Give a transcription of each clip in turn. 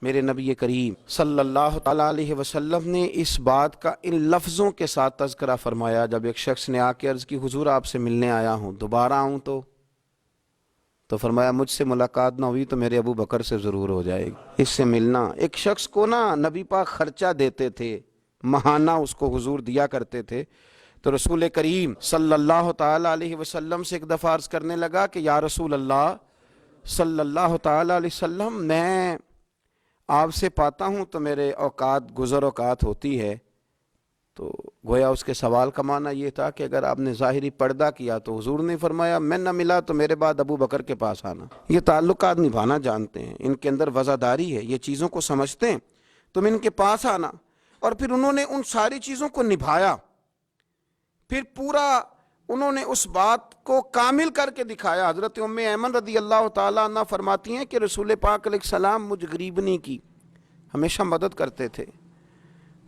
میرے نبی کریم صلی اللہ تعالیٰ علیہ وسلم نے اس بات کا ان لفظوں کے ساتھ تذکرہ فرمایا جب ایک شخص نے آ کے عرض کی حضور آپ سے ملنے آیا ہوں، دوبارہ آؤں تو فرمایا مجھ سے ملاقات نہ ہوئی تو میرے ابو بکر سے ضرور ہو جائے گی، اس سے ملنا۔ ایک شخص کو نبی پاک خرچہ دیتے تھے، ماہانہ اس کو حضور دیا کرتے تھے، تو رسول کریم صلی اللہ تعالیٰ علیہ وسلم سے ایک دفعہ عرض کرنے لگا کہ یا رسول اللہ صلی اللہ تعالیٰ علیہ وسلم، میں آپ سے پاتا ہوں تو میرے اوقات گزر اوقات ہوتی ہے۔ تو گویا اس کے سوال کا معنی یہ تھا کہ اگر آپ نے ظاہری پردہ کیا تو حضور نے فرمایا میں نہ ملا تو میرے بعد ابو بکر کے پاس آنا۔ یہ تعلقات نبھانا جانتے ہیں، ان کے اندر وزاداری ہے، یہ چیزوں کو سمجھتے ہیں، تم ان کے پاس آنا۔ اور پھر انہوں نے ان ساری چیزوں کو نبھایا، پھر پورا انہوں نے اس بات کو کامل کر کے دکھایا۔ حضرت ام ایمن رضی اللہ تعالیٰ عنہ فرماتی ہیں کہ رسول پاک علیہ السلام مجھ غریبنی کی ہمیشہ مدد کرتے تھے،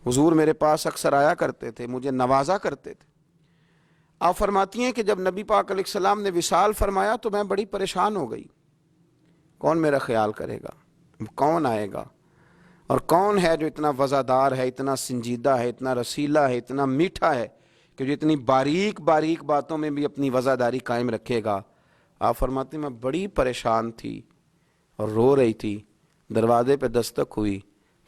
حضور میرے پاس اکثر آیا کرتے تھے، مجھے نوازا کرتے تھے۔ آپ فرماتی ہیں کہ جب نبی پاک علیہ السلام نے وصال فرمایا تو میں بڑی پریشان ہو گئی، کون میرا خیال کرے گا، کون آئے گا، اور کون ہے جو اتنا وزادار ہے، اتنا سنجیدہ ہے، اتنا رسیلہ ہے، اتنا میٹھا ہے کہ جو اتنی باریک باریک باتوں میں بھی اپنی وزاداری قائم رکھے گا۔ آپ فرماتے ہیں میں بڑی پریشان تھی اور رو رہی تھی، دروازے پہ دستک ہوئی،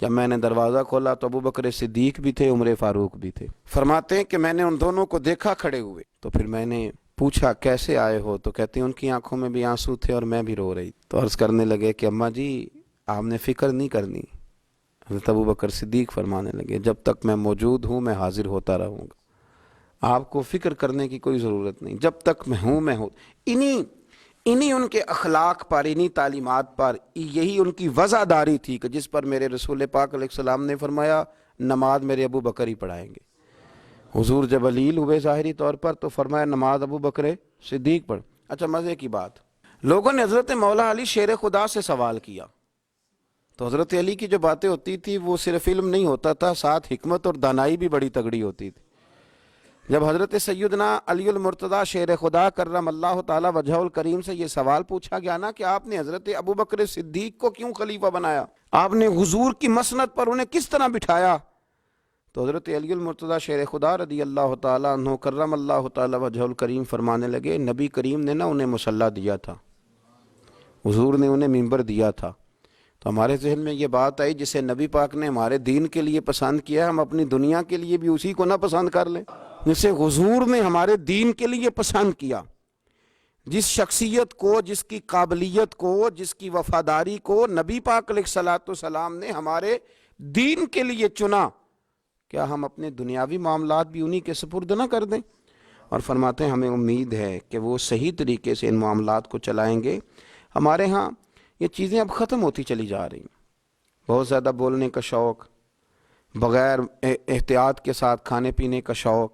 جب میں نے دروازہ کھولا تو ابو بکر صدیق بھی تھے، عمر فاروق بھی تھے۔ فرماتے ہیں کہ میں نے ان دونوں کو دیکھا کھڑے ہوئے، تو پھر میں نے پوچھا کیسے آئے ہو، تو کہتے ہیں ان کی آنکھوں میں بھی آنسو تھے اور میں بھی رو رہی۔ تو عرض کرنے لگے کہ اماں جی آپ نے فکر نہیں کرنی۔ حضرت ابو بکر صدیق فرمانے لگے جب تک میں موجود ہوں میں حاضر ہوتا رہوں گا، آپ کو فکر کرنے کی کوئی ضرورت نہیں، جب تک میں ہوں میں ہوں۔ انہی ان کے اخلاق پر، انہی تعلیمات پر، یہی ان کی وزاداری تھی کہ جس پر میرے رسول پاک علیہ السلام نے فرمایا نماز میرے ابو بکر ہی پڑھائیں گے۔ حضور جب علیل ہوئے ظاہری طور پر تو فرمایا نماز ابو بکر صدیق پڑھ۔ اچھا مزے کی بات، لوگوں نے حضرت مولا علی شیر خدا سے سوال کیا تو حضرت علی کی جو باتیں ہوتی تھی وہ صرف علم نہیں ہوتا تھا، ساتھ حکمت اور دانائی بھی بڑی تگڑی ہوتی تھی۔ جب حضرت سیدنا علی المرتضیٰ شیر خدا کرم اللہ تعالی وجہہ الکریم سے یہ سوال پوچھا گیا نا کہ آپ نے حضرت ابو بکر صدیق کو کیوں خلیفہ بنایا، آپ نے حضور کی مسند پر انہیں کس طرح بٹھایا، تو حضرت علی المرتضیٰ شیر خدا رضی اللہ تعالیٰ عنہ کرم اللہ تعالی وجہہ الکریم فرمانے لگے نبی کریم نے انہیں مصلی دیا تھا، حضور نے انہیں منبر دیا تھا۔ تو ہمارے ذہن میں یہ بات آئی جسے نبی پاک نے ہمارے دین کے لیے پسند کیا ہم اپنی دنیا کے لیے بھی اسی کو نہ پسند کر لیں، جسے حضور نے ہمارے دین کے لیے پسند کیا، جس شخصیت کو، جس کی قابلیت کو، جس کی وفاداری کو نبی پاک علیہ الصلوۃ والسلام نے ہمارے دین کے لیے چنا، کیا ہم اپنے دنیاوی معاملات بھی انہی کے سپرد نہ کر دیں؟ اور فرماتے ہیں ہمیں امید ہے کہ وہ صحیح طریقے سے ان معاملات کو چلائیں گے۔ ہمارے ہاں یہ چیزیں اب ختم ہوتی چلی جا رہی ہیں، بہت زیادہ بولنے کا شوق، بغیر احتیاط کے ساتھ کھانے پینے کا شوق،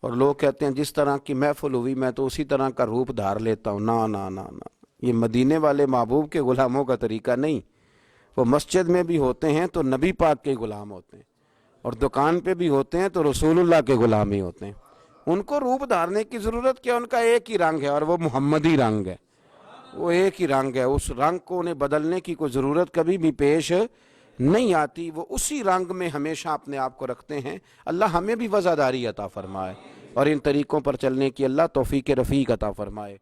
اور لوگ کہتے ہیں جس طرح کی محفل ہوئی میں تو اسی طرح کا روپ دھار لیتا ہوں۔ نا نا نا نا، یہ مدینے والے محبوب کے غلاموں کا طریقہ نہیں۔ وہ مسجد میں بھی ہوتے ہیں تو نبی پاک کے غلام ہوتے ہیں، اور دکان پہ بھی ہوتے ہیں تو رسول اللہ کے غلام ہی ہوتے ہیں۔ ان کو روپ دھارنے کی ضرورت کیا، ان کا ایک ہی رنگ ہے اور وہ محمدی رنگ ہے، وہ ایک ہی رنگ ہے، اس رنگ کو انہیں بدلنے کی کوئی ضرورت کبھی بھی پیش نہیں آتی، وہ اسی رنگ میں ہمیشہ اپنے آپ کو رکھتے ہیں۔ اللہ ہمیں بھی وزاداری عطا فرمائے اور ان طریقوں پر چلنے کی اللہ توفیق رفیق عطا فرمائے۔